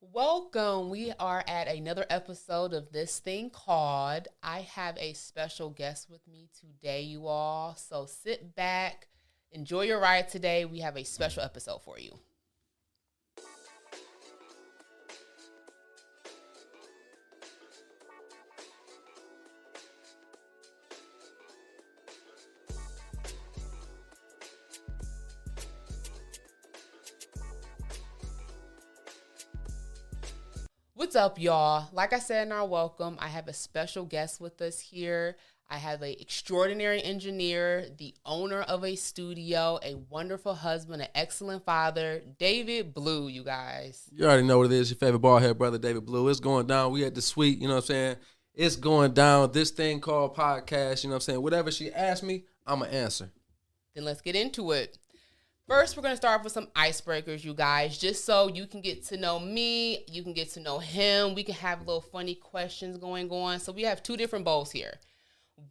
Welcome. We are at another episode of this thing called I have a special guest with me today, you all. So sit back, enjoy your ride today. We have a special episode for you. What's up, y'all? Like I said in our welcome, I have a special guest with us here. I have an extraordinary engineer, the owner of a studio, a wonderful husband, an excellent father, David Blue, you guys. You already know what it is. Your favorite ballhead brother, David Blue. It's going down. We at the suite, you know what I'm saying? It's going down. This thing called podcast, you know what I'm saying? Whatever she asks me, I'm going to answer. Then let's get into it. First, we're going to start with some icebreakers, you guys, just so you can get to know me, you can get to know him. We can have little funny questions going on. So we have two different bowls here.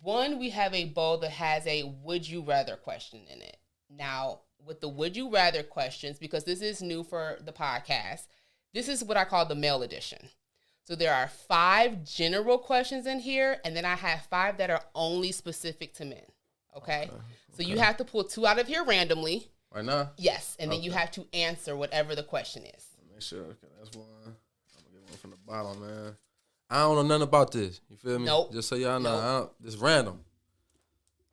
One, we have a bowl that has a would you rather question in it. Now, with the would you rather questions, because this is new for the podcast, this is what I call the male edition. So there are 5 general questions in here, and then I have 5 that are only specific to men. Okay? So you have to pull 2 out of here randomly. Right now? Yes, and then you have to answer whatever the question is. Make sure. Okay, that's one. I'm going to get one from the bottom, man. I don't know nothing about this. You feel me? Nope. Just so y'all know. Nope. It's random.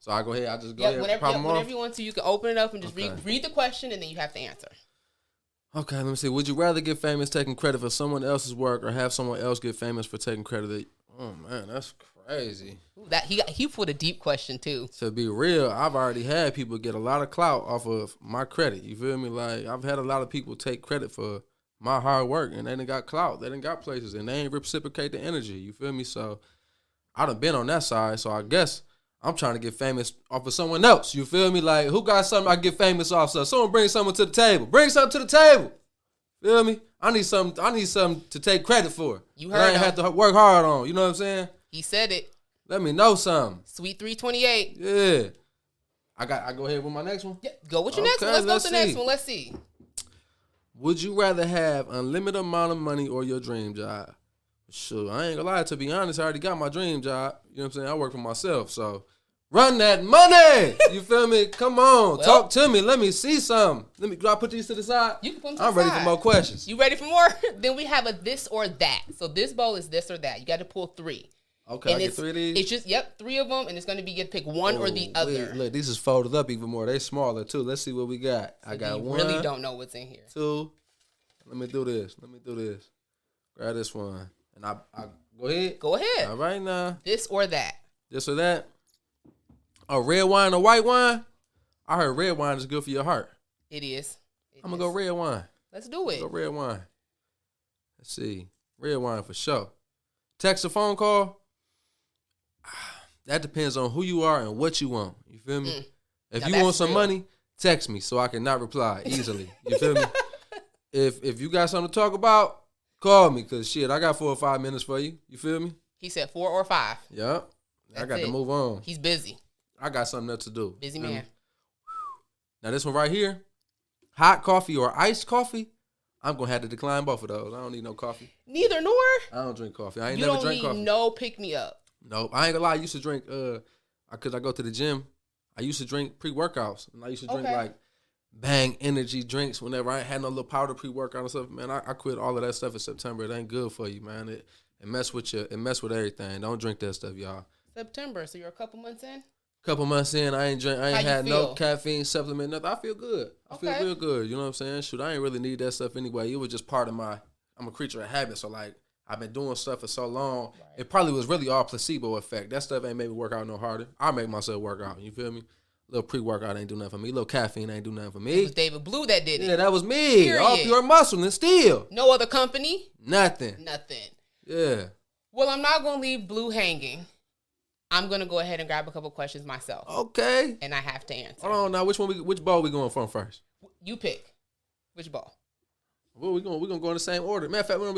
So I go ahead. I just go ahead. Whenever you want to, you can open it up and just read the question, and then you have to answer. Okay, let me see. Would you rather get famous taking credit for someone else's work or have someone else get famous for taking credit? Oh, man, that's crazy. Ooh, he put a deep question, too. To be real, I've already had people get a lot of clout off of my credit. You feel me? Like, I've had a lot of people take credit for my hard work, and they done got clout. They done got places, and they ain't reciprocate the energy. You feel me? So I done been on that side, so I guess I'm trying to get famous off of someone else. You feel me? Like, who got something I can get famous off? So someone bring something to the table. Bring something to the table. Feel me? I need something to take credit for. You heard I ain't have to work hard on. You know what I'm saying? He said it. Let me know something. Sweet 328. Yeah. I go ahead with my next one? Yeah, go with your next one. Let's go with the next one. Let's see. Would you rather have unlimited amount of money or your dream job? Sure, I ain't gonna lie. To be honest, I already got my dream job. You know what I'm saying? I work for myself, so run that money. You feel me? Come on, talk to me. Let me see something. Do I put these to the side? You can put them to the I'm ready side. for more questions. You ready for more? Then we have a this or that. So this bowl is this or that. You got to pull 3. Okay, and I get 3 of these? It's just, 3 of them, and it's going to be you have to pick one or the other. Look, these is folded up even more. They smaller, too. Let's see what we got. So I got you 1. really don't know what's in here. 2. Let me do this. Grab this one. And I go ahead. Go ahead. All right, now. This or that. This or that. A red wine or white wine? I heard red wine is good for your heart. It is. I'm going to go red wine. Let's do it. Go red wine. Let's see. Red wine for sure. Text or phone call? That depends on who you are and what you want. You feel me? If now you want some money, text me so I can not reply easily. You feel me? If you got something to talk about, call me because shit, I got 4 or 5 minutes for you. You feel me? He said 4 or 5. Yep. I got to move on. He's busy. I got something else to do. Busy man. Now this one right here, hot coffee or iced coffee, I'm going to have to decline both of those. I don't need no coffee. Neither nor? I don't drink coffee. I ain't never drank coffee. You don't need no pick-me-up. Nope. I ain't gonna lie. I used to drink, because I go to the gym, I used to drink pre-workouts. And I used to drink like Bang energy drinks whenever I ain't had no little powder pre-workout and stuff. Man, I quit all of that stuff in September. It ain't good for you, man. It mess with you. It mess with everything. Don't drink that stuff, y'all. September, so you're a couple months in? Couple months in, I ain't had feel? no caffeine supplement, nothing. I feel good. I feel real good. You know what I'm saying? Shoot, I ain't really need that stuff anyway. It was just part of I'm a creature of habit. So like, I've been doing stuff for so long. Right. It probably was really all placebo effect. That stuff ain't made me work out no harder. I make myself work out. You feel me? Little pre-workout ain't do nothing for me. Little caffeine ain't do nothing for me. It was David Blue that did it. Yeah, that was me. Period. All pure muscle and steel. No other company? Nothing. Yeah. Well, I'm not going to leave Blue hanging. I'm going to go ahead and grab a couple questions myself. Okay. And I have to answer. Hold on now. Which ball we going from first? You pick. Which ball? Well, we're gonna go in the same order. Matter of fact, we're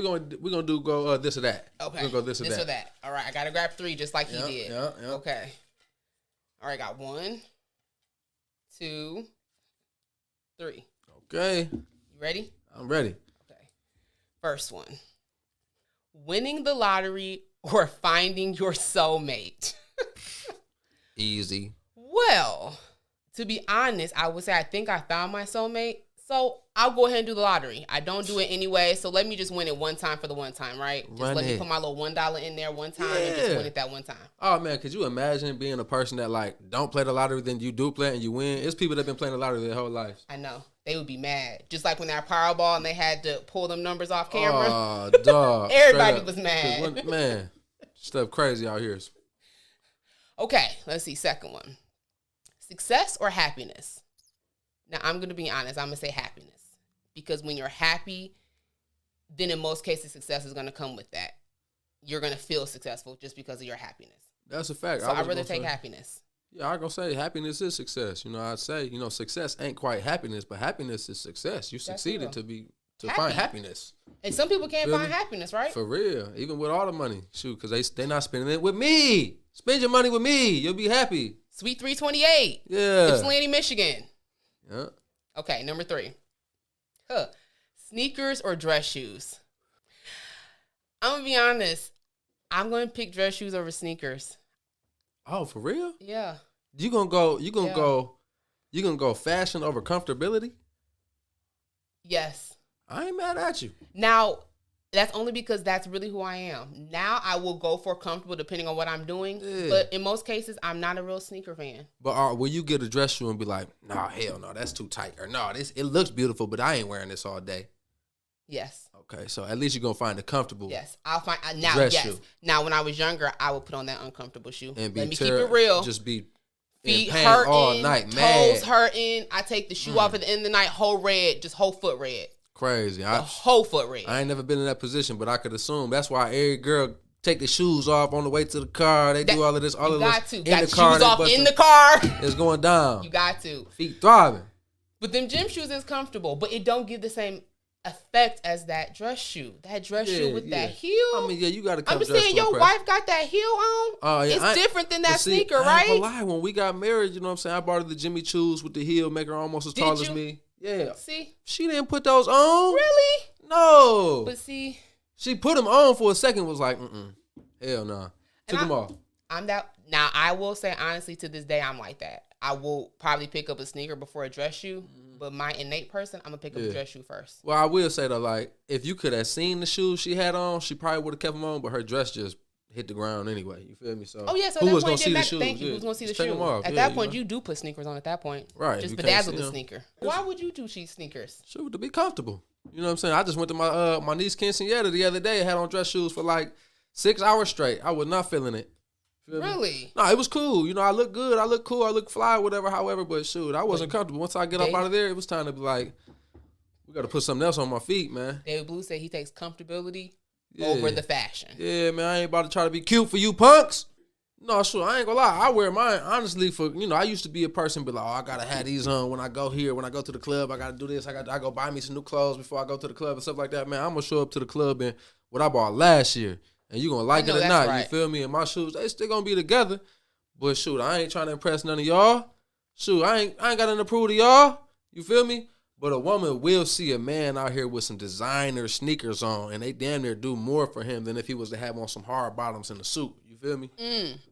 gonna do this or that. Okay. We're gonna go this or that. All right, I gotta grab 3 just like he did. Yeah. Okay. All right, got 1, 2, 3. Okay. You ready? I'm ready. Okay. First one. Winning the lottery or finding your soulmate? Easy. Well, to be honest, I would say I think I found my soulmate. So I'll go ahead and do the lottery. I don't do it anyway, so let me just win it one time for the one time, right? Just let me put my little $1 in there one time and just win it that one time. Oh, man, could you imagine being a person that, like, don't play the lottery, then you do play it and you win? It's people that have been playing the lottery their whole life. I know. They would be mad. Just like when that Powerball and they had to pull them numbers off camera. Oh, dog. Everybody was mad. Man, stuff crazy out here. Okay, let's see. Second one. Success or happiness? Now, I'm going to be honest. I'm going to say happiness. Because when you're happy, then in most cases, success is going to come with that. You're going to feel successful just because of your happiness. That's a fact. So I'd rather take happiness. Yeah, I'm going to say happiness is success. You know, I'd say, you know, success ain't quite happiness, but happiness is success. You succeeded to find happiness. And some people can't find happiness, right? For real. Even with all the money. Shoot, because they're not spending it with me. Spend your money with me. You'll be happy. Sweet 328. Yeah. Ypsilanti, Michigan. Yeah. Okay, number 3. Sneakers or dress shoes? I'm going to be honest. I'm going to pick dress shoes over sneakers. Oh, for real? Yeah. You gonna go fashion over comfortability? Yes. I ain't mad at you. Now, that's only because that's really who I am. Now I will go for comfortable depending on what I'm doing. Yeah. But in most cases, I'm not a real sneaker fan. But will you get a dress shoe and be like, nah, hell no, that's too tight. Or no, it looks beautiful, but I ain't wearing this all day. Yes. Okay, so at least you're going to find a comfortable I'll find now. Dress yes. shoe. Now, when I was younger, I would put on that uncomfortable shoe. And let me keep it real. Just be feet in pain hurting, all night, toes hurting. I take the shoe off at the end of the night, whole foot red. Crazy. Whole foot red. I ain't never been in that position, but I could assume that's why every girl take the shoes off on the way to the car. They do all of this. All of this in the car. Shoes off in the car. It's going down. You got to. Feet throbbing. But them gym shoes is comfortable, but it don't give the same effect as that dress shoe. That dress shoe with that heel. I mean, you got to come. I'm just saying, your wife got that heel on. Oh, yeah. It's different than that sneaker, right? I ain't gonna lie. When we got married, you know what I'm saying? I bought her the Jimmy Choos with the heel, make her almost as tall as me. Yeah. See? She didn't put those on. Really? No. But see. She put them on for a second, was like, hell no. Nah. Took them off. Now, I will say, honestly, to this day, I'm like that. I will probably pick up a sneaker before a dress shoe. But my innate person, I'm going to pick up a dress shoe first. Well, I will say, though, like, if you could have seen the shoes she had on, she probably would have kept them on, but her dress just hit the ground anyway. You feel me? So so who was going to see the shoes? Thank you. Who's going to see the shoes? At that point, you do put sneakers on at that point. Right. Just bedazzle the sneaker. Why would you do cheap sneakers? Sure, to be comfortable. You know what I'm saying? I just went to my niece quinceañera the other day and had on dress shoes for like 6 hours straight. I was not feeling it. Really? No, it was cool. You know, I look good. I look cool. I look fly, whatever, however. But shoot, I wasn't comfortable. Once I get up out of there, it was time to be like, we got to put something else on my feet, man. David Blue said he takes comfortability over the fashion. Yeah, man. I ain't about to try to be cute for you punks. No, sure. I ain't gonna lie. I wear mine, honestly, I used to be a person be like, oh, I got to have these on when I go here. When I go to the club, I got to do this. I go buy me some new clothes before I go to the club and stuff like that. Man, I'm going to show up to the club in what I bought last year. And you going to like it or not. Right. You feel me? And my shoes, they still going to be together. But shoot, I ain't trying to impress none of y'all. Shoot, I ain't got nothing to prove to y'all. You feel me? But a woman will see a man out here with some designer sneakers on, and they damn near do more for him than if he was to have on some hard bottoms in a suit. You feel me?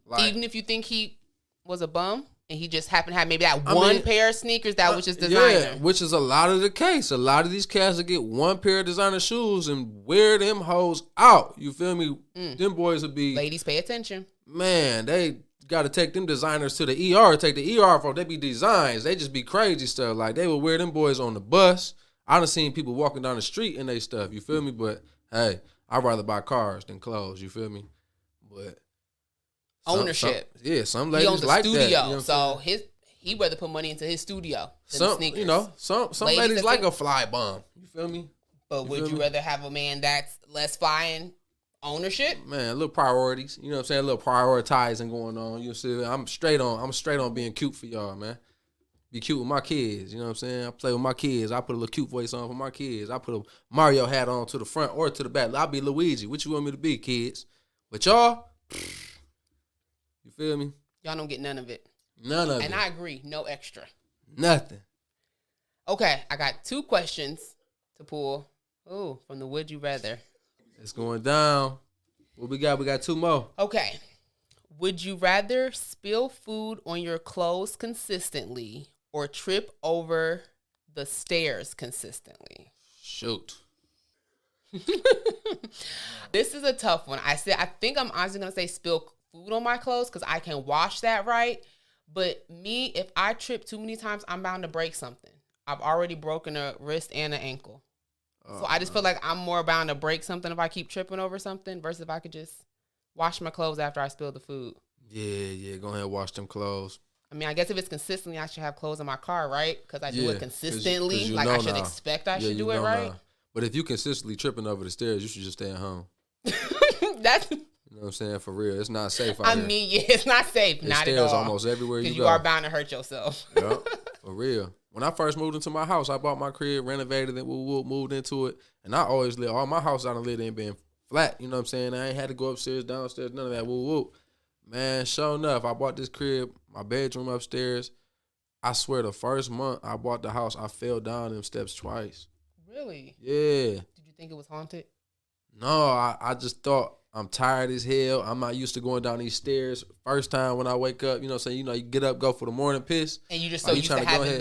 Like, even if you think he was a bum and he just happened to have maybe that one pair of sneakers that was just designer. Yeah, which is a lot of the case. A lot of these cats that get one pair of designer shoes and wear them hoes out. You feel me? Them boys would be... Ladies, pay attention. Man, they got to take them designers to the ER. Take the ER for they be designs. They just be crazy stuff. Like, they would wear them boys on the bus. I done seen people walking down the street in they stuff. You feel me? But, hey, I'd rather buy cars than clothes. You feel me? But... Ownership. Some ladies like studio, that. You know so he rather put money into his studio than the sneakers. You know, some ladies like a fly bomb. You feel me? But would you rather have a man that's less flying ownership? Man, little priorities. You know what I'm saying? A little prioritizing going on. You see, I'm straight on being cute for y'all, man. Be cute with my kids. You know what I'm saying? I play with my kids. I put a little cute voice on for my kids. I put a Mario hat on to the front or to the back. I'll be Luigi. What you want me to be, kids? But y'all... You feel me? Y'all don't get none of it. None of it. And I agree. No extra. Nothing. Okay. I got 2 questions to pull Ooh, from the Would You Rather. It's going down. What we got? We got 2 more. Okay. Would you rather spill food on your clothes consistently or trip over the stairs consistently? Shoot. This is a tough one. I think I'm honestly going to say spill food on my clothes because I can wash that right. But me, if I trip too many times, I'm bound to break something. I've already broken a wrist and an ankle. So I just feel like I'm more bound to break something if I keep tripping over something versus if I could just wash my clothes after I spill the food. Yeah. Go ahead and wash them clothes. I mean, I guess if it's consistently, I should have clothes in my car, right? Because I do it consistently. Cause like I should expect I should do it right. Now. But if you consistently tripping over the stairs, you should just stay at home. That's... You know what I'm saying? For real. It's not safe out I here. mean, yeah, it's not safe. There's not stairs at all. almost everywhere you go. Because you are bound to hurt yourself. Yep, for real. When I first moved into my house, I bought my crib, renovated it, moved into it. And I always lived, all my house I done lived in being flat. You know what I'm saying? I ain't had to go upstairs, downstairs, none of that. Man, sure enough, I bought this crib, my bedroom upstairs. I swear the first month I bought the house, I fell down them steps twice. Really? Yeah. Did you think it was haunted? No, I just thought I'm tired as hell. I'm not used to going down these stairs. First time when I wake up, you know what I'm saying? You know, you get up, go for the morning piss. And you just so used to having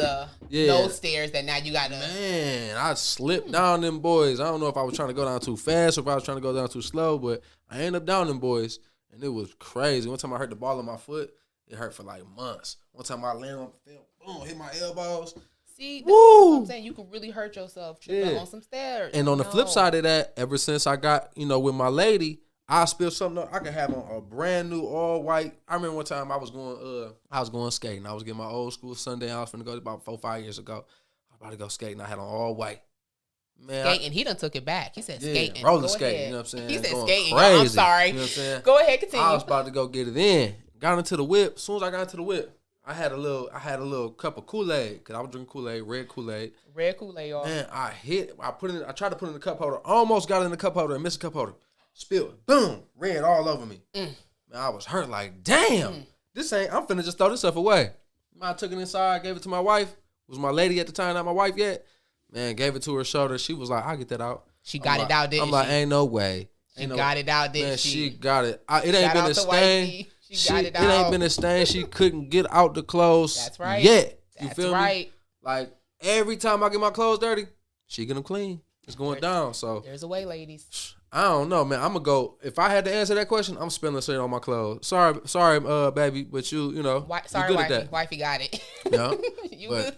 those stairs that now you got to. Man, I slipped down them boys. I don't know if I was trying to go down too fast or if I was trying to go down too slow, but I ended up down them boys. And it was crazy. One time I hurt the ball of my foot. It hurt for like months. One time I landed on the field, boom, hit my elbows. See, that's what I'm saying. You could really hurt yourself tripping on some stairs. And on the flip side of that, ever since I got, with my lady, I spilled something up. I could have on a brand new all white. I remember one time I was going skating. I was getting my old school Sunday. I was finna go about 4-5 years ago. I was about to go skating. I had on all white. Man, skating. He done took it back. He said skating. Roller skating. You know what I'm saying? He said going skating. Crazy, I'm sorry. You know what I'm saying? Go ahead, continue. I was about to go get it in. Got into the whip. As soon as I got into the whip, I had a little cup of Kool-Aid because I was drinking Kool-Aid, red Kool-Aid. Red Kool-Aid, y'all. Man, I tried to put it in the cup holder. Almost got it in the cup holder and missed the cup holder. Spilled. Boom. Red all over me. Man, I was hurt like, damn. I'm finna just throw this stuff away. I took it inside, gave it to my wife. It was my lady at the time, not my wife yet. Man, gave it to her shoulder. She was like, I'll get that out. She got it out, didn't she? I'm like, ain't no way. She got it out, didn't she? She got it. It ain't been a stain. She got it out. It ain't been a stain. She couldn't get out the clothes. That's right. Yet. You That's feel right. me? Like, every time I get my clothes dirty, she get them clean. It's going down. So there's a way, ladies. I don't know, man. I'm gonna go. If I had to answer that question, I'm spilling shit on my clothes. Sorry, baby, but you know, sorry, you good wifey. at that. Wifey got it. Yeah, you but good?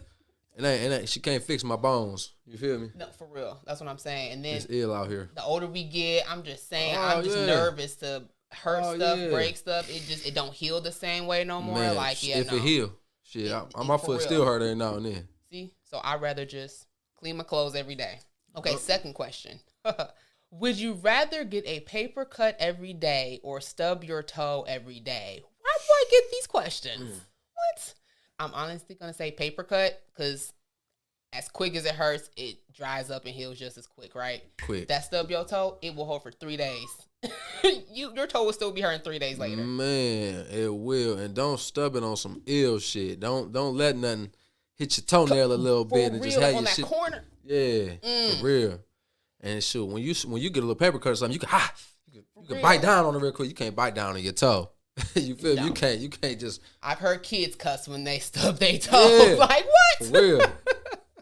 It ain't. She can't fix my bones. You feel me? No, for real. That's what I'm saying. And then it's ill out here. The older we get, I'm just saying, I'm just nervous to hurt stuff, break stuff. It don't heal the same way no more. Man, like if it heal, shit, my foot still hurt every now and then. See, so I'd rather just clean my clothes every day. Okay, second question. Would you rather get a paper cut every day or stub your toe every day? Why do I get these questions? What? I'm honestly going to say paper cut because as quick as it hurts, it dries up and heals just as quick, right? Quick. That stub your toe, it will hold for 3 days. Your toe will still be hurting 3 days later. Man, it will. And don't stub it on some ill shit. Don't let nothing hit your toenail a little bit and just have your shit. Corner. Yeah, for real. And shoot, when you get a little paper cut or something, you can bite down on it real quick. You can't bite down on your toe. You feel me? You can't just. I've heard kids cuss when they stub their toe. Yeah, like what? For real.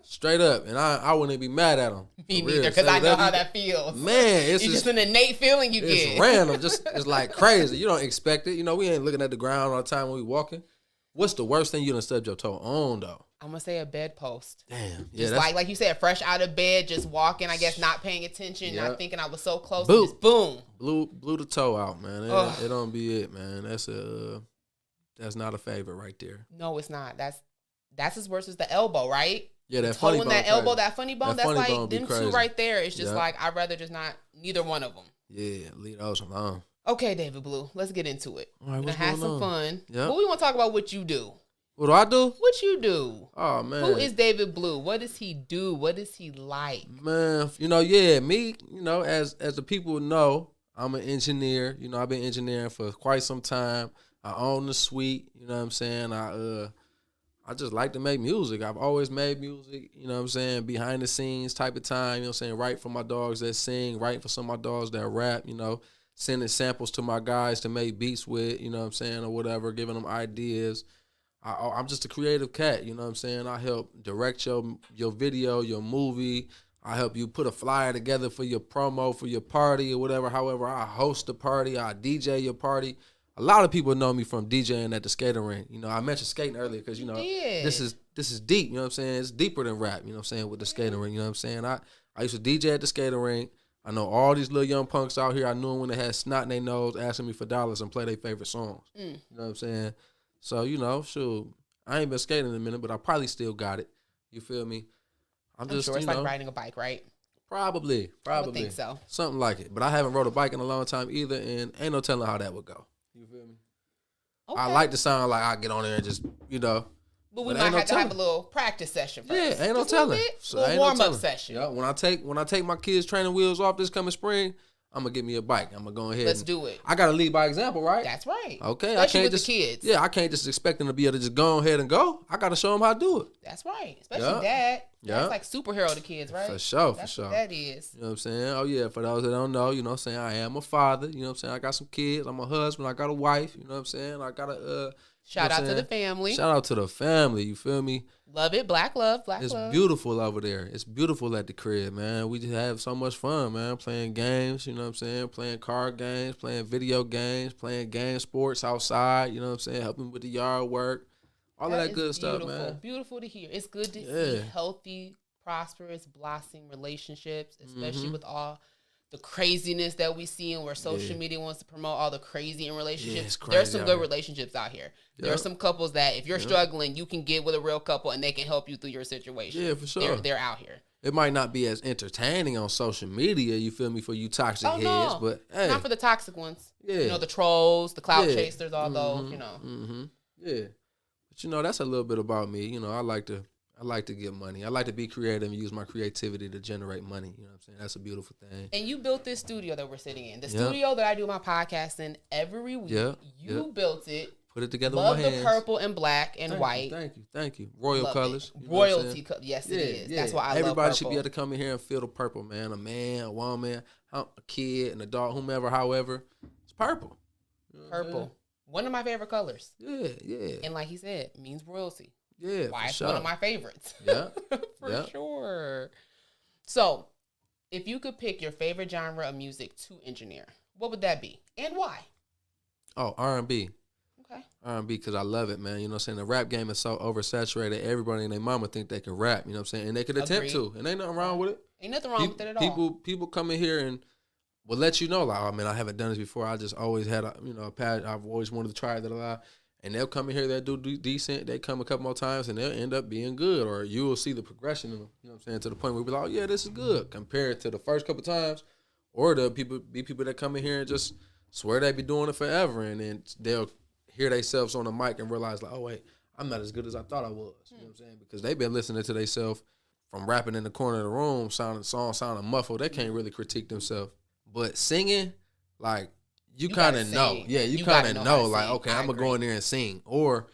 Straight up, and I wouldn't be mad at them. Me neither, because I know how that feels. Man, it's just an innate feeling you get. It's random, it's like crazy. You don't expect it. You know, we ain't looking at the ground all the time when we walking. What's the worst thing you done stubbed your toe on though? I'm gonna say a bedpost. Damn, yeah, just like you said, fresh out of bed, just walking. I guess not paying attention, not thinking I was so close. Boom. Just boom, blew the toe out, man. It don't be it, man. That's not a favorite right there. No, it's not. That's as worse as the elbow, right? Yeah, that funny bone. That elbow, that funny bone. That's like them two right there. It's just like I'd rather just not neither one of them. Yeah, leave those alone. Okay, David Blue, let's get into it. All right, we're gonna have some fun. Yep. But we want to talk about what you do. What do I do? What you do? Oh man, who is David Blue? What does he do? What is he like? Man, me. As the people know, I'm an engineer. I've been engineering for quite some time. I own the suite. You know what I'm saying? I just like to make music. I've always made music, you know what I'm saying, behind the scenes type of time, you know what I'm saying, write for my dogs that sing, write for some of my dogs that rap, you know, sending samples to my guys to make beats with, you know what I'm saying, or whatever, giving them ideas. I'm just a creative cat, you know what I'm saying. I help direct your video, your movie. I help you put a flyer together for your promo, for your party or whatever. However, I host the party, I DJ your party. A lot of people know me from DJing at the skating rink. You know, I mentioned skating earlier because, you know, this is deep, you know what I'm saying? It's deeper than rap, you know what I'm saying, with the skating rink, you know what I'm saying? I used to DJ at the skating rink. I know all these little young punks out here. I knew them when they had snot in their nose asking me for dollars and play their favorite songs. You know what I'm saying? So, you know, shoot, I ain't been skating in a minute, but I probably still got it. You feel me? I'm just, sure it's like riding a bike, right? Probably. I would think so. Something like it. But I haven't rode a bike in a long time either, and ain't no telling how that would go. You feel me? Okay. I like to sound like I get on there and just, you know. But we might have to have a little practice session first. Yeah, ain't no telling. A little warm-up session. Yeah, when I take my kids' training wheels off this coming spring, I'm going to get me a bike. I'm going to go ahead. Let's do it. I got to lead by example, right? That's right. Okay. Especially I can't with just, the kids. Yeah, I can't just expect them to be able to just go ahead and go. I got to show them how to do it. That's right. Especially dad. Yeah. That's like superhero to kids, right? For sure, That's what that is. You know what I'm saying? Oh, yeah, for those that don't know, you know what I'm saying, I am a father. You know what I'm saying? I got some kids. I'm a husband. I got a wife. You know what I'm saying? I got a... Shout out to the family. Shout out to the family. You feel me? Love it. Black love. It's beautiful over there. It's beautiful at the crib, man. We just have so much fun, man. Playing games, you know what I'm saying? Playing card games, playing video games, playing game sports outside, you know what I'm saying? Helping with the yard work. All of that good stuff, man. Beautiful to hear. It's good to see healthy, prosperous, blossoming relationships, especially with all the craziness that we see and where social media wants to promote all the crazy in relationships. There's some good relationships out here. There are some couples that if you're struggling, you can get with a real couple and they can help you through your situation. Yeah, for sure. They're out here. It might not be as entertaining on social media, you feel me, for you toxic heads, but hey. Not for the toxic ones. Yeah. You know, the trolls, the clout chasers, all those, you know. Yeah. But you know, that's a little bit about me. You know, I like to get money. I like to be creative and use my creativity to generate money. You know what I'm saying? That's a beautiful thing. And you built this studio that we're sitting in. The studio that I do my podcast in every week. You built it. Put it together with my hands. hands. Love the purple and black and white. Thank you. Royal colors. Royalty colors. Yes, it is. That's why I love purple. Everybody should be able to come in here and feel the purple, man. A man, a woman, a kid, an adult, whomever, however. It's purple. You know purple. One of my favorite colors. Yeah. And like he said, means royalty. Yeah, why it's sure. one of my favorites. Yeah. for sure. So, if you could pick your favorite genre of music to engineer, what would that be? And why? Oh, R&B. Okay. R&B, because I love it, man. You know what I'm saying? The rap game is so oversaturated. Everybody and their mama think they can rap, you know what I'm saying? And they could attempt to. And ain't nothing wrong with it. Ain't nothing wrong with it at all. People come in here and will let you know, like, I mean, I haven't done this before. I just always had a passion. I've always wanted to try that a lot. And they'll come in here, they'll do decent. They come a couple more times, and they'll end up being good. Or you will see the progression in them, you know what I'm saying, to the point where you'll be like, oh, yeah, this is good compared to the first couple times. Or the people that come in here and just swear they be doing it forever. And then they'll hear themselves on the mic and realize, like, oh, wait, I'm not as good as I thought I was. You know what I'm saying? Because they've been listening to themselves from rapping in the corner of the room, sounding muffled. They can't really critique themselves. But singing, like, you kind of know. Yeah, you kind of know, like, okay, I'm going to go in there and sing. Or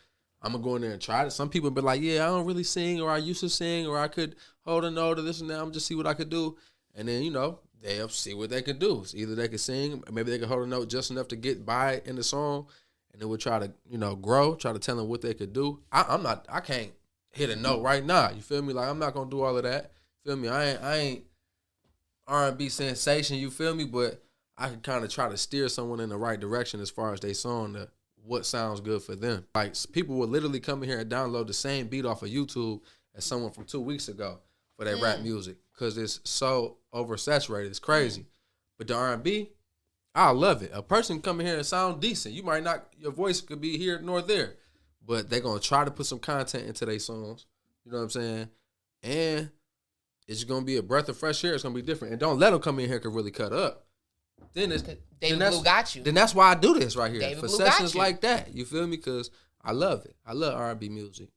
I'm going to go in there and try it. Some people be like, yeah, I don't really sing, or I used to sing, or I could hold a note or this and that. I'm just see what I could do. And then, you know, they'll see what they could do. So either they could sing, or maybe they could hold a note just enough to get by in the song. And then we'll try to, you know, grow, try to tell them what they could do. I can't hit a note right now. You feel me? Like, I'm not going to do all of that. Feel me? I ain't R&B sensation, you feel me? But I can kind of try to steer someone in the right direction as far as they song to what sounds good for them. Like, people will literally come in here and download the same beat off of YouTube as someone from 2 weeks ago for their rap music because it's so oversaturated. It's crazy. But the R&B, I love it. A person can come in here and sound decent. You might not, your voice could be here nor there, but they're going to try to put some content into their songs. You know what I'm saying? And it's going to be a breath of fresh air. It's going to be different. And don't let them come in here and really cut up. Then it's David Blue got you. Then that's why I do this right here. David for Blue sessions like that. You feel me? Because I love it. I love R&B music.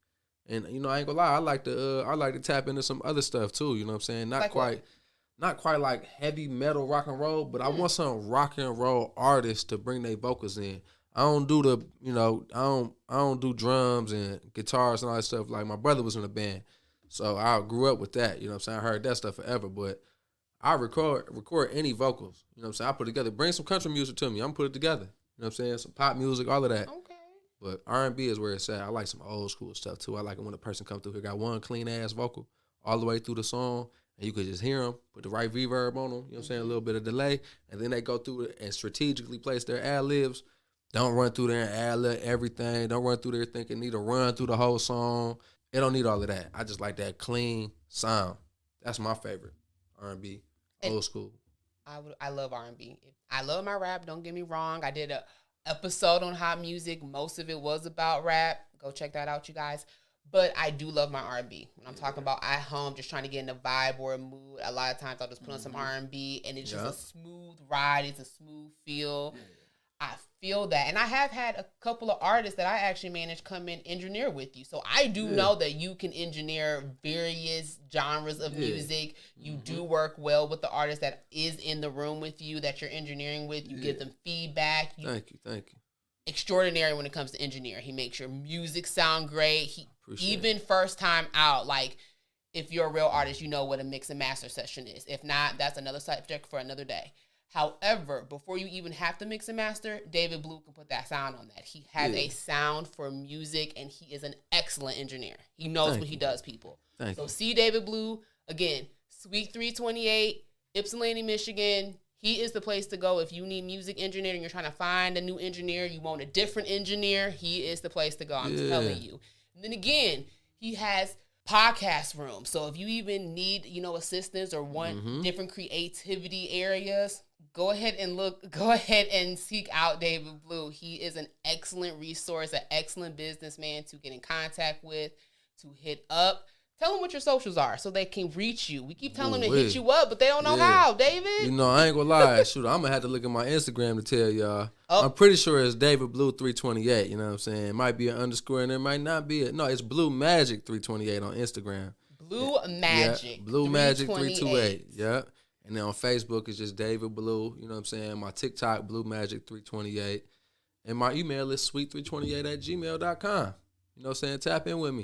And you know, I ain't gonna lie, I like to tap into some other stuff too, you know what I'm saying? Not quite like heavy metal rock and roll, but I want some rock and roll artists to bring their vocals in. I don't do the, I don't do drums and guitars and all that stuff. Like my brother was in a band, so I grew up with that. You know what I'm saying? I heard that stuff forever, but I record any vocals. You know what I'm saying? I put it together. Bring some country music to me. I'm gonna put it together. You know what I'm saying? Some pop music, all of that. Okay. But R&B is where it's at. I like some old school stuff too. I like it when a person comes through here, got one clean ass vocal all the way through the song, and you could just hear them, put the right reverb on them. You know what I'm saying? A little bit of delay, and then they go through it and strategically place their ad libs. Don't run through there and ad-lib everything. Don't run through there thinking need to run through the whole song. It don't need all of that. I just like that clean sound. That's my favorite R&B, old school. I love R&B. I love my rap. Don't get me wrong. I did a episode on hot music. Most of it was about rap. Go check that out, you guys. But I do love my R&B. When I'm talking about at home, just trying to get in a vibe or a mood, a lot of times I'll just put on some R&B, and it's just a smooth ride. It's a smooth feel. I feel that. And I have had a couple of artists that I actually managed come in engineer with you. So I do know that you can engineer various genres of music. You do work well with the artist that is in the room with you, that you're engineering with. You give them feedback. Thank you. Extraordinary when it comes to engineer. He makes your music sound great. Even first time out, like if you're a real artist, you know what a mix and master session is. If not, that's another subject for another day. However, before you even have to mix and master, David Blue can put that sound on that. He has a sound for music, and he is an excellent engineer. He knows what he does, people. So see David Blue, again, Suite 328, Ypsilanti, Michigan. He is the place to go if you need music engineering. You're trying to find a new engineer. You want a different engineer. He is the place to go. I'm telling you. And then again, he has podcast room. So if you even need, assistance or want different creativity areas, go ahead and seek out David Blue. He is an excellent resource, an excellent businessman to get in contact with, to hit up. Tell them what your socials are so they can reach you. We keep telling them to hit you up, but they don't know how, David. I ain't gonna lie. Shoot, I'm gonna have to look at my Instagram to tell y'all. I'm pretty sure it's David Blue 328. You know what I'm saying? It might be an underscore and there might not be it. No, it's Blue Magic 328 on Instagram. Blue Magic. Yeah, Blue Magic 328. Yep. And then on Facebook, it's just David Blue. You know what I'm saying? My TikTok, Blue Magic 328. And my email is sweet328@gmail.com. You know what I'm saying? Tap in with me.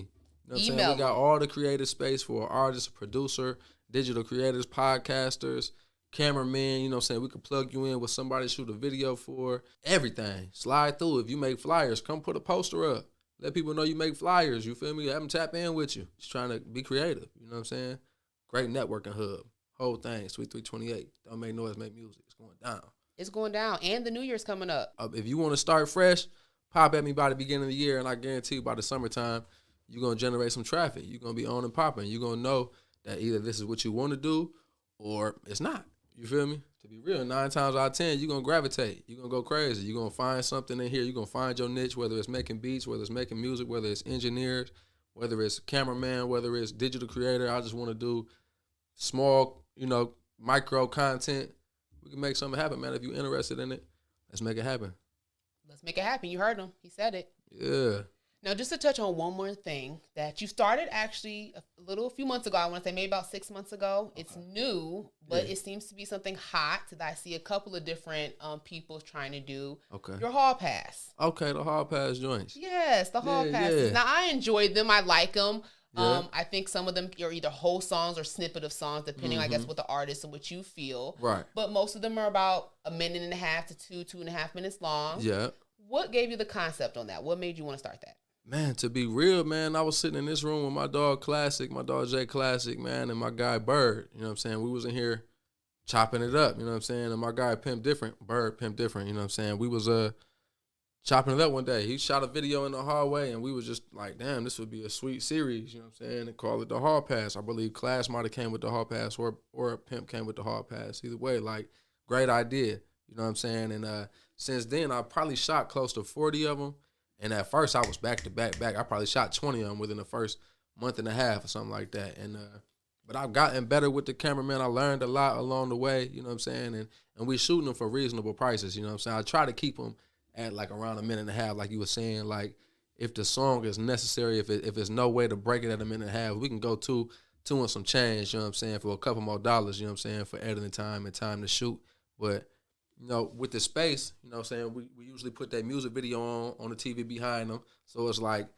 You know what I'm saying? We got all the creative space for artists, producer, digital creators, podcasters, cameramen. You know what I'm saying? We can plug you in with somebody to shoot a video for. Everything. Slide through. If you make flyers, come put a poster up. Let people know you make flyers. You feel me? Have them tap in with you. Just trying to be creative. You know what I'm saying? Great networking hub. Whole thing, Sweet 328. Don't make noise, make music. It's going down. It's going down. And the New Year's coming up. If you want to start fresh, pop at me by the beginning of the year, and I guarantee you by the summertime, you're going to generate some traffic. You're going to be on and popping. You're going to know that either this is what you want to do or it's not. You feel me? To be real, 9 times out of 10, you're going to gravitate. You're going to go crazy. You're going to find something in here. You're going to find your niche, whether it's making beats, whether it's making music, whether it's engineers, whether it's cameraman, whether it's digital creator. I just want to do small, micro content. We can make something happen, man. If you're interested in it, let's make it happen. Let's make it happen. You heard him. He said it. Yeah. Now, just to touch on one more thing that you started actually a few months ago. I want to say maybe about 6 months ago. It's new, but it seems to be something hot that I see a couple of different people trying to do. Okay. Your hall pass. Okay, the hall pass joints. Yes, the hall passes. Yeah. Now, I enjoyed them. I like them. Yeah. I think some of them are either whole songs or snippet of songs, depending, I guess, what the artist and what you feel. Right. But most of them are about 1.5 minutes to 2.5 minutes long. Yeah. What gave you the concept on that? What made you want to start that? Man, to be real, man, I was sitting in this room with my dog Classic, my dog Jay Classic, man, and my guy Bird. You know what I'm saying? We was in here chopping it up, you know what I'm saying? And my guy Pimp Different, Bird Pimp Different, you know what I'm saying? We was chopping it up one day. He shot a video in the hallway, and we was just like, damn, this would be a sweet series, you know what I'm saying? And call it the Hall Pass. I believe Class might have came with the Hall Pass or Pimp came with the Hall Pass. Either way, like, great idea, you know what I'm saying? And since then, I probably shot close to 40 of them. And at first, I was back to back. I probably shot 20 of them within the first month and a half or something like that. And but I've gotten better with the cameraman. I learned a lot along the way, you know what I'm saying? And we shooting them for reasonable prices, you know what I'm saying? I try to keep them at like around 1.5 minutes, like you were saying. Like if the song is necessary, if there's no way to break it at 1.5 minutes, we can go two and some change, you know what I'm saying, for a couple more dollars, you know what I'm saying, for editing time and time to shoot. But with the space, you know what I'm saying, we usually put that music video on the TV behind them. So it's like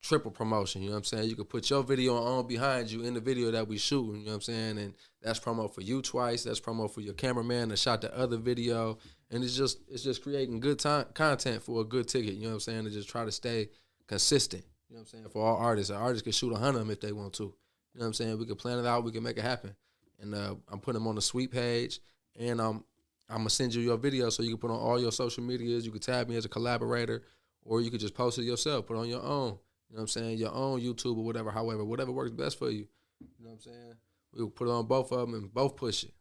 triple promotion, you know what I'm saying? You could put your video on behind you in the video that we shooting, you know what I'm saying? And that's promo for you twice. That's promo for your cameraman that shot the other video. And it's just creating good content for a good ticket, you know what I'm saying? To just try to stay consistent, you know what I'm saying? For all artists. An artist can shoot 100 of them if they want to. You know what I'm saying? We can plan it out. We can make it happen. And I'm putting them on the sweet page. And I'm going to send you your video so you can put on all your social medias. You can tag me as a collaborator, or you could just post it yourself, put it on your own. You know what I'm saying? Your own YouTube or whatever, however, whatever works best for you. You know what I'm saying? We'll put it on both of them and both push it.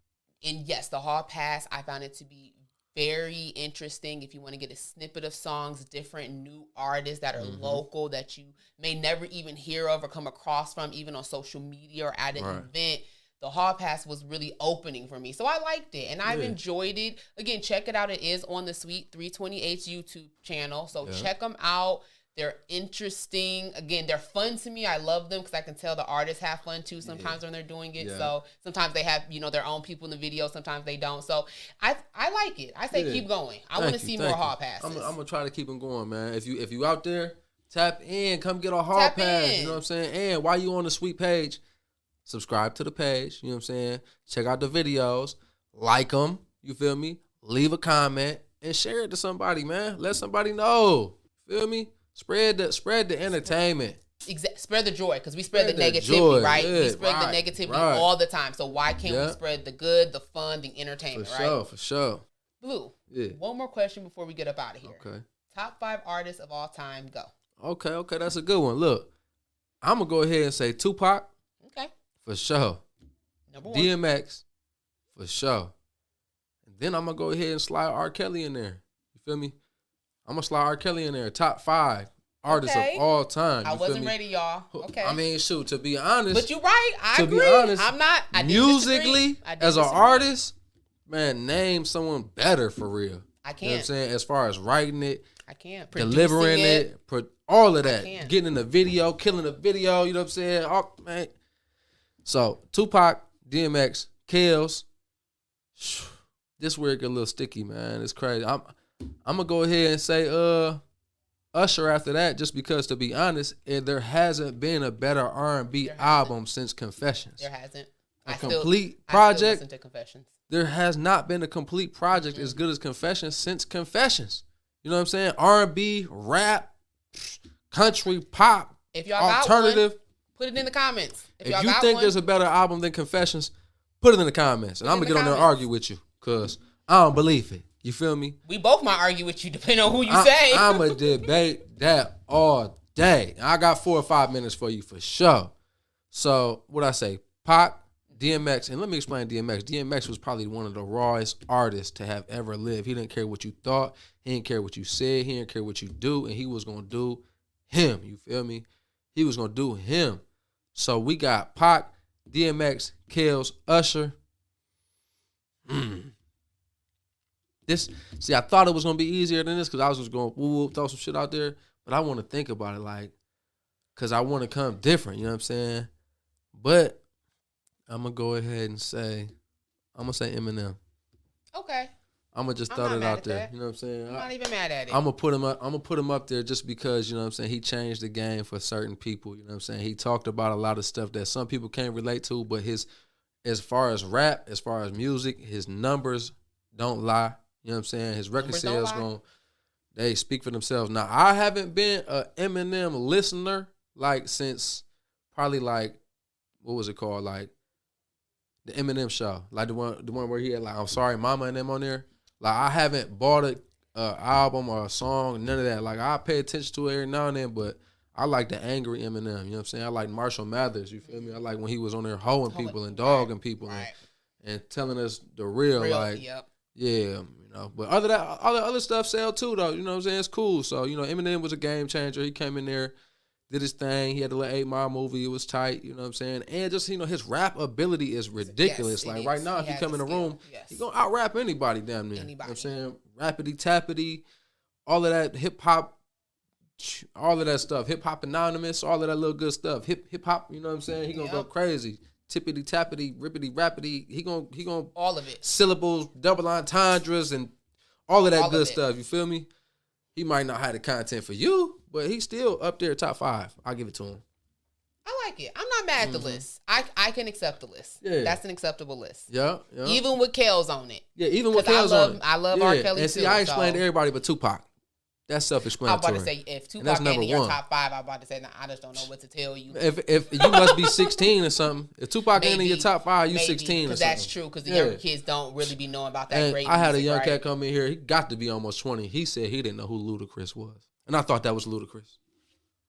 And yes, the Hall Pass, I found it to be very interesting if you want to get a snippet of songs, different new artists that are local that you may never even hear of or come across from, even on social media or at an event. The Hall Pass was really opening for me. So I liked it, and I've enjoyed it. Again, check it out. It is on the Sweet 328's YouTube channel. So check them out. They're interesting. Again, they're fun to me. I love them because I can tell the artists have fun too sometimes when they're doing it. So sometimes they have, their own people in the video. Sometimes they don't. So I like it. I say keep going. I want to see more Hall Passes. I'm going to try to keep them going, man. If you out there, tap in. Come get a Hall Pass. You know what I'm saying? And while you on the Sweet page, subscribe to the page. You know what I'm saying? Check out the videos. Like them. You feel me? Leave a comment and share it to somebody, man. Let somebody know. Feel me? Spread the entertainment. Spread the joy, because we spread the negativity, right? Yeah, we spread the negativity all the time. So why can't we spread the good, the fun, the entertainment, For sure. Blue, one more question before we get up out of here. Okay. Top 5 artists of all time, go. Okay, that's a good one. Look, I'm going to go ahead and say Tupac. Okay. For sure. Number 1. DMX. For sure. And then I'm going to go ahead and slide R. Kelly in there. You feel me? I'm going to slide R. Kelly in there. Top 5 artists of all time. I wasn't ready, y'all. Okay. I mean, shoot, to be honest. But you're right. I agree. To be honest, I'm not. I musically, as an artist, man, name someone better for real. I can't. You know what I'm saying? As far as writing it. I can't. Delivering it. All of that. Getting in the video, killing the video. You know what I'm saying? Oh, man. So, Tupac, DMX, Kells. This where it get a little sticky, man. It's crazy. I'm going to go ahead and say Usher after that, just because, to be honest, there hasn't been a better R&B album since Confessions. There hasn't. A complete project. I still listen to Confessions. There has not been a complete project as good as Confessions since Confessions. You know what I'm saying? R&B, rap, country, pop, if y'all alternative. Got one, put it in the comments. If you think there's a better album than Confessions, put it in the comments. And I'm going to get on there and argue with you, because I don't believe it. You feel me? We both might argue with you depending on who you say. I'm going to debate that all day. I got 4 or 5 minutes for you for sure. So, what I say? Pac, DMX, and let me explain DMX. DMX was probably one of the rawest artists to have ever lived. He didn't care what you thought. He didn't care what you said. He didn't care what you do. And he was going to do him. You feel me? He was going to do him. So, we got Pac, DMX, Kells, Usher. I thought it was going to be easier than this because I was just going to throw some shit out there. But I want to think about it because I want to come different, you know what I'm saying? But I'm going to go ahead and say, Eminem. Okay. I'm going to just throw it out there. You know what I'm saying? I'm not even mad at it. I'm going to put him up there just because, you know what I'm saying, he changed the game for certain people, you know what I'm saying? He talked about a lot of stuff that some people can't relate to, but as far as rap, as far as music, his numbers don't lie. You know what I'm saying? His record sales they speak for themselves. Now, I haven't been a Eminem listener since probably what was it called? The Eminem Show. The one where he had I'm Sorry Mama and them on there. I haven't bought an album or a song, none of that. I pay attention to it every now and then, but I like the angry Eminem. You know what I'm saying? I like Marshall Mathers. You feel me? I like when he was on there hoeing people and dogging people and telling us the real. Yeah, but all the other stuff sell too, though. You know what I'm saying? It's cool. So, Eminem was a game changer. He came in there, did his thing. He had the little 8 Mile movie. It was tight. You know what I'm saying? And just, his rap ability is ridiculous. Yes, right now, if you come in the room, he going to out-rap anybody damn near. You know what I'm saying? Rappity-tappity, all of that hip-hop, all of that stuff. Hip-hop anonymous, all of that little good stuff. Hip-hop, you know what I'm saying? He going to go crazy. tippity tappity, rippity rappity. He gonna all of it. Syllables, double entendres, and all of that All good of it. stuff. You feel me? He might not have the content for you, but he's still up there top 5. I'll give it to him. I like it. I'm not mad at the list. I can accept the list. Yeah. That's an acceptable list. Yeah. Even with Kel's on it. Yeah, even with Kel's on it. I love R. Kelly and too. see, I explained to everybody but Tupac. That's self-explanatory. I'm about to say, if Tupac ain't in your top 5, I'm about to say, I just don't know what to tell you. If you must be 16 or something. If Tupac ain't in your top 5, you 16 or something. That's true, because the younger kids don't really be knowing about that great music. I had a young cat come in here. He got to be almost 20. He said he didn't know who Ludacris was. And I thought that was Ludacris.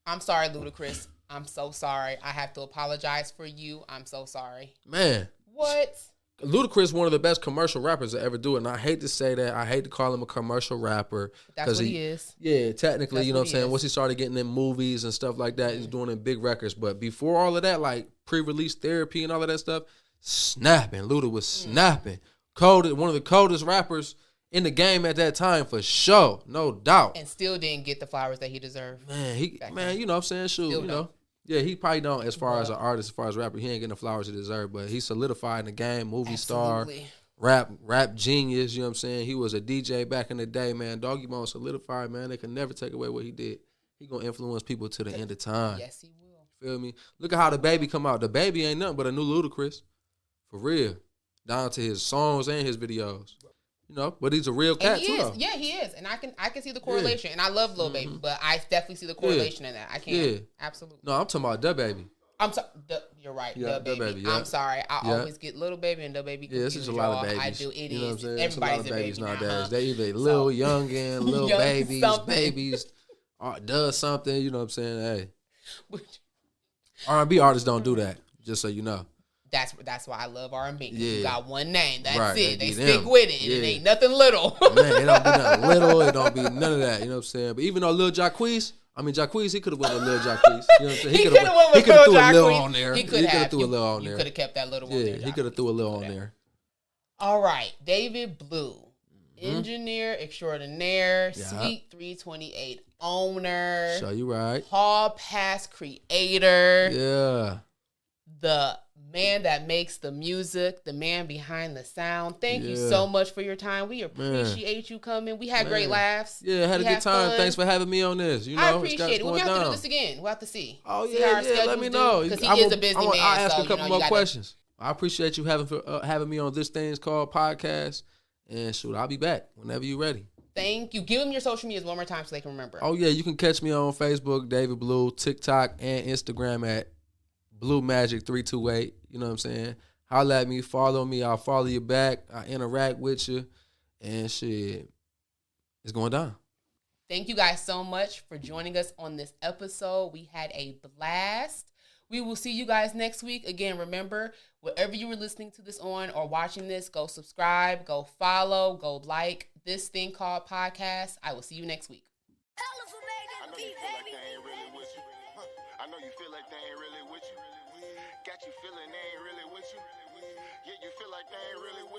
I'm sorry, Ludacris. I'm so sorry. I have to apologize for you. I'm so sorry. Man. What? Ludacris is one of the best commercial rappers to ever do it. And I hate to say that. I hate to call him a commercial rapper. That's what he is. Yeah, technically, you know what I'm saying? Once he started getting in movies and stuff like that, he's doing in big records. But before all of that, like pre-release therapy and all of that stuff, snapping. Luda was snapping. One of the coldest rappers in the game at that time for sure. No doubt. And still didn't get the flowers that he deserved. Man, you know what I'm saying? Shoot, you know. Yeah, he probably don't as far as an artist, as far as rapper. He ain't getting the flowers he deserved, but he solidified in the game, movie star, rap genius, you know what I'm saying? He was a DJ back in the day, man. Doggy Bone solidified, man. They can never take away what he did. He gonna influence people to the end of time. Yes, he will. Feel me? Look at how DaBaby come out. DaBaby ain't nothing but a new Ludacris. For real. Down to his songs and his videos. You know, but he's a real cat too. Though. Yeah, he is, and I can see the correlation. And I love Lil Baby, but I definitely see the correlation in that. I can't. Yeah. Absolutely. No, I'm talking about DaBaby. I'm sorry. You're right. DaBaby. I'm sorry. I always get Lil Baby and DaBaby. Yeah, it's just a lot of babies. I do. It you know is. What I'm saying? Everybody's a lot of babies nowadays. They either Lil Youngin, Lil babies, does something. You know what I'm saying? Hey, R&B artists don't do that. Just so you know. That's why I love R&B. Yeah. You got one name. That's it. They stick them. with it. And it ain't nothing little. Man, it don't be nothing little. It don't be none of that. You know what I'm saying? But even though Lil Jacquees, he could have went with Lil Jacquees. You know what I'm saying? He could have threw a Lil on there. He could have threw a Lil on there. You could have kept that little one there. Yeah, he could have threw a Lil on there. All right. David Blue. Engineer extraordinaire. Sweet 328 owner. Show you right. Hall Pass creator. Yeah. The man that makes the music, the man behind the sound. Thank you so much for your time. We appreciate you coming. We had great laughs. Yeah, had a good time. Fun. Thanks for having me on this. You know, I appreciate it. We'll have to do this again. We'll have to see. Oh, yeah, let me know. Because he is a busy man. I'll ask a couple more questions. I appreciate you having me on This Thing's Called podcast. And shoot, I'll be back whenever you're ready. Thank you. Give them your social medias one more time so they can remember. Oh, yeah, you can catch me on Facebook, David Blue, TikTok, and Instagram at Blue Magic 328. You know what I'm saying? Holla at me, follow me. I'll follow you back. I interact with you. And shit, it's going down. Thank you guys so much for joining us on this episode. We had a blast. We will see you guys next week. Again, remember, wherever you were listening to this on or watching this, go subscribe, go follow, go like This Thing Called Podcast. I will see you next week. I know you feel like they ain't really with you. I know you feel like they ain't really with you. Got you feeling they ain't really with you. Yeah, you feel like they ain't really with you.